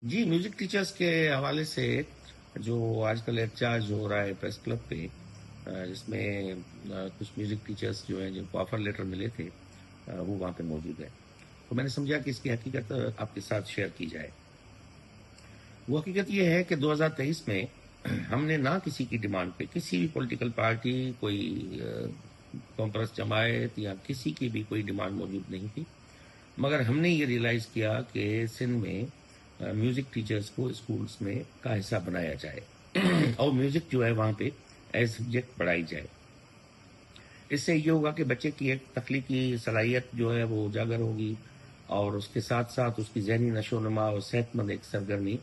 जी, music teachers के हवाले से जो आजकल एहतजाज हो रहा है प्रेस क्लब पे, जिसमें कुछ म्यूज़िक टीचर्स जो हैं जिनको ऑफ़र लेटर मिले थे, वो वहाँ पे मौजूद हैं। तो मैंने समझा कि इसकी हकीकत आपके साथ शेयर की जाए। वो हकीकत ये है कि 2023 में हमने ना किसी की डिमांड पे, किसी भी पॉलिटिकल पार्टी, कोई कॉम्प्रेस जमायत या किसी की भी कोई डिमांड मौजूद नहीं थी। मगर हमने ये रियलाइज़ किया कि सिंध में म्यूज़िक टीचर्स को स्कूल्स में का हिस्सा बनाया जाए और म्यूज़िक जो है वहाँ पे एज़ सब्जेक्ट पढ़ाई जाए। इससे ये होगा कि बच्चे की एक तख्लीकी सलाहियत जो है वो उजागर होगी और उसके साथ-साथ उसकी ज़हनी नशो-नुमा और सेहतमंद एक सरगर्मी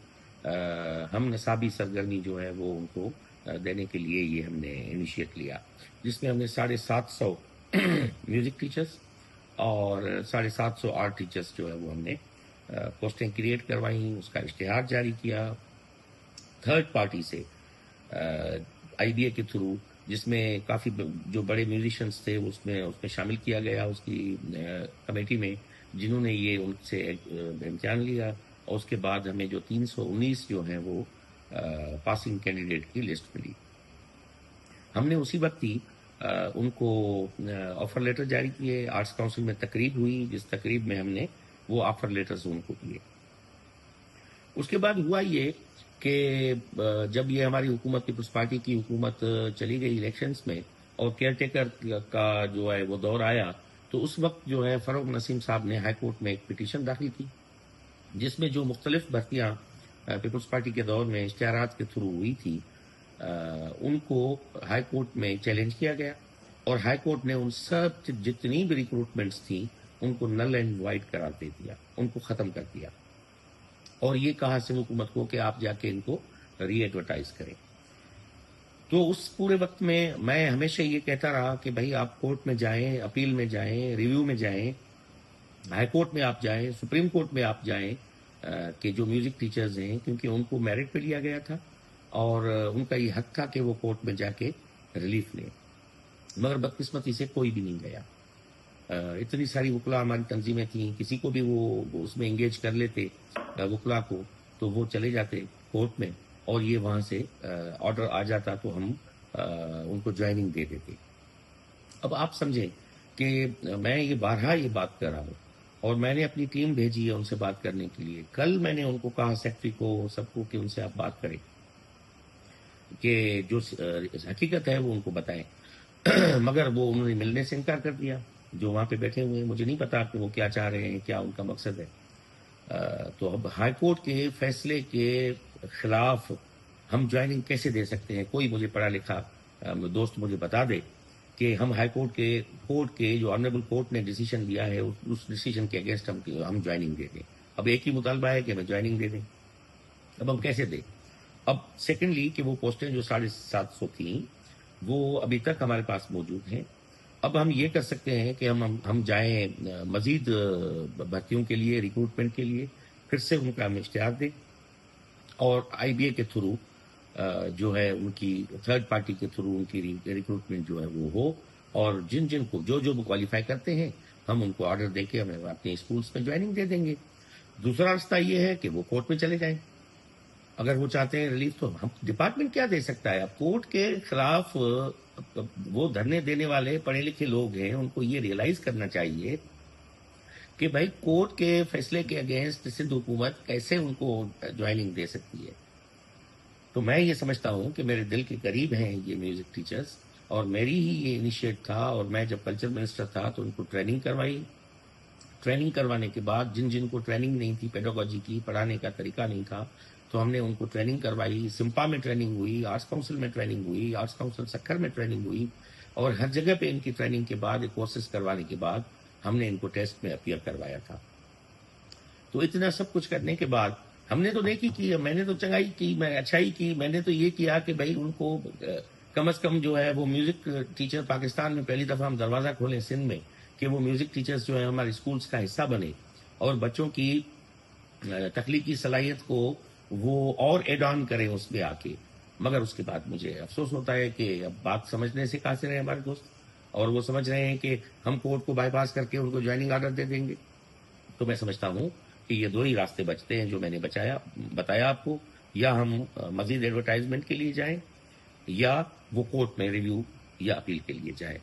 हम नसाबी सरगर्मी जो है वो उनको देने के लिए ये हमने इनिशिएट लिया। जिसमें हमने 750 म्यूज़िक टीचर्स और 750 आर्ट टीचर्स जो है वो हमने पोस्टें क्रिएट करवाई, उसका इश्तिहार जारी किया, थर्ड पार्टी से आईबीए के थ्रू, जिसमें काफ़ी जो बड़े म्यूजिशियंस थे उसमें उसमें शामिल किया गया उसकी कमेटी में, जिन्होंने ये उनसे इम्तिहान लिया और उसके बाद हमें जो 319 जो हैं वो पासिंग कैंडिडेट की लिस्ट मिली। हमने उसी वक्त ही उनको ऑफर लेटर जारी किए। आर्ट्स काउंसिल में तकरीब हुई, जिस तकरीब में हमने वो ऑफर लेटर्स उनको दिए। उसके बाद हुआ ये कि जब ये हमारी हुकूमत, पीपल्स पार्टी की हुकूमत चली गई इलेक्शंस में और केयरटेकर का जो है वो दौर आया, तो उस वक्त जो है फरोग नसीम साहब ने हाई कोर्ट में एक पिटीशन दाखिल की, जिसमें जो मुख्तलिफ भर्तियां पीपल्स पार्टी के दौर में इश्तिहारात के थ्रू हुई थी, उनको हाई कोर्ट में चैलेंज किया गया और हाई कोर्ट ने उन सब जितनी भी रिक्रूटमेंट्स थी उनको नल एंड वाइड करार दे दिया, उनको ख़त्म कर दिया और ये कहा सिंध हुकूमत को कि आप जाके इनको री एडवर्टाइज करें। तो उस पूरे वक्त में मैं हमेशा ये कहता रहा कि भाई आप कोर्ट में जाएं, अपील में जाएं, रिव्यू में जाएं, हाई कोर्ट में आप जाएं, सुप्रीम कोर्ट में आप जाएं, कि जो म्यूजिक टीचर्स हैं, क्योंकि उनको मेरिट पे लिया गया था और उनका ये हक था कि वो कोर्ट में जाके रिलीफ लें। मगर बदकिस्मती से कोई भी नहीं गया। इतनी सारी वकला हमारी तंजीमें थी, किसी को भी वो उसमें एंगेज कर लेते वकला को, तो वो चले जाते कोर्ट में और ये वहाँ से ऑर्डर आ जाता तो हम उनको ज्वाइनिंग दे देते। अब आप समझें कि मैं ये बारहा ये बात कर रहा हूँ और मैंने अपनी टीम भेजी है उनसे बात करने के लिए। कल मैंने उनको कहा, सेक्रेटरी को, सबको, कि उनसे आप बात करें कि जो हकीकत है वो उनको बताएं। मगर वो उन्होंने मिलने से इनकार कर दिया। जो वहाँ पे बैठे हुए हैं, मुझे नहीं पता कि वो क्या चाह रहे हैं, क्या उनका मकसद है। तो अब हाई कोर्ट के फैसले के खिलाफ हम ज्वाइनिंग कैसे दे सकते हैं? कोई मुझे पढ़ा लिखा दोस्त मुझे बता दे कि हम हाई कोर्ट के जो ऑनरेबल कोर्ट ने डिसीजन लिया है उस डिसीजन के अगेंस्ट हम ज्वाइनिंग दे दें। अब एक ही मुतालबा है कि हमें ज्वाइनिंग दे दें। अब हम कैसे दें? अब सेकेंडली कि वो पोस्टें जो 750 थी वो अभी तक हमारे पास मौजूद हैं। अब हम ये कर सकते हैं कि हम जाएं मजीद भर्तियों के लिए, रिक्रूटमेंट के लिए, फिर से उनका हम इश्तिहार दें और आईबीए के थ्रू जो है उनकी थर्ड पार्टी के थ्रू उनकी रिक्रूटमेंट जो है वो हो और जिन जिन को जो जो वो क्वालिफाई करते हैं हम उनको ऑर्डर दे के हमें अपने स्कूल्स में ज्वाइनिंग दे देंगे। दूसरा रास्ता ये है कि वो कोर्ट में चले जाएं। अगर वो चाहते हैं रिलीफ, तो हम डिपार्टमेंट क्या दे सकता है? अब कोर्ट के खिलाफ वो धरने देने वाले पढ़े लिखे लोग हैं, उनको ये रियलाइज करना चाहिए कि भाई कोर्ट के फैसले के अगेंस्ट सिंध हुकूमत कैसे उनको ज्वाइनिंग दे सकती है। तो मैं ये समझता हूँ कि मेरे दिल के करीब हैं ये म्यूजिक टीचर्स और मेरी ही ये इनिशिएट था और मैं जब कल्चर मिनिस्टर था तो उनको ट्रेनिंग करवाई। ट्रेनिंग करवाने के बाद जिन जिन को ट्रेनिंग नहीं थी, पेडागोजी की, पढ़ाने का तरीका नहीं था, तो हमने उनको ट्रेनिंग करवाई। सिम्पा में ट्रेनिंग हुई, आर्ट्स काउंसिल में ट्रेनिंग हुई, आर्ट्स काउंसिल सक्खर में ट्रेनिंग हुई और हर जगह पे इनकी ट्रेनिंग के बाद, कोर्सेज करवाने के बाद हमने इनको टेस्ट में अपीयर करवाया था। तो इतना सब कुछ करने के बाद हमने तो नेकी की, मैंने तो चंगाई की, मैं अच्छाई की। मैंने तो ये किया कि भाई उनको कम से कम जो है वो म्यूजिक टीचर, पाकिस्तान में पहली दफा हम दरवाजा खोलें सिंध में कि वो म्यूजिक टीचर्स जो है हमारे स्कूल्स का हिस्सा बने और बच्चों की तख्लीकी सलाहियत को वो और एड ऑन करें उसमें आके। मगर उसके बाद मुझे अफसोस होता है कि अब बात समझने से कासिर हैं हमारे दोस्त और वो समझ रहे हैं कि हम कोर्ट को बाईपास करके उनको ज्वाइनिंग ऑर्डर दे देंगे। तो मैं समझता हूँ کہ یہ دو ہی راستے بچتے ہیں جو میں نے بتایا آپ کو، یا ہم مزید ایڈورٹائزمنٹ کے لیے جائیں، یا وہ کورٹ میں ریویو یا اپیل کے لیے جائیں.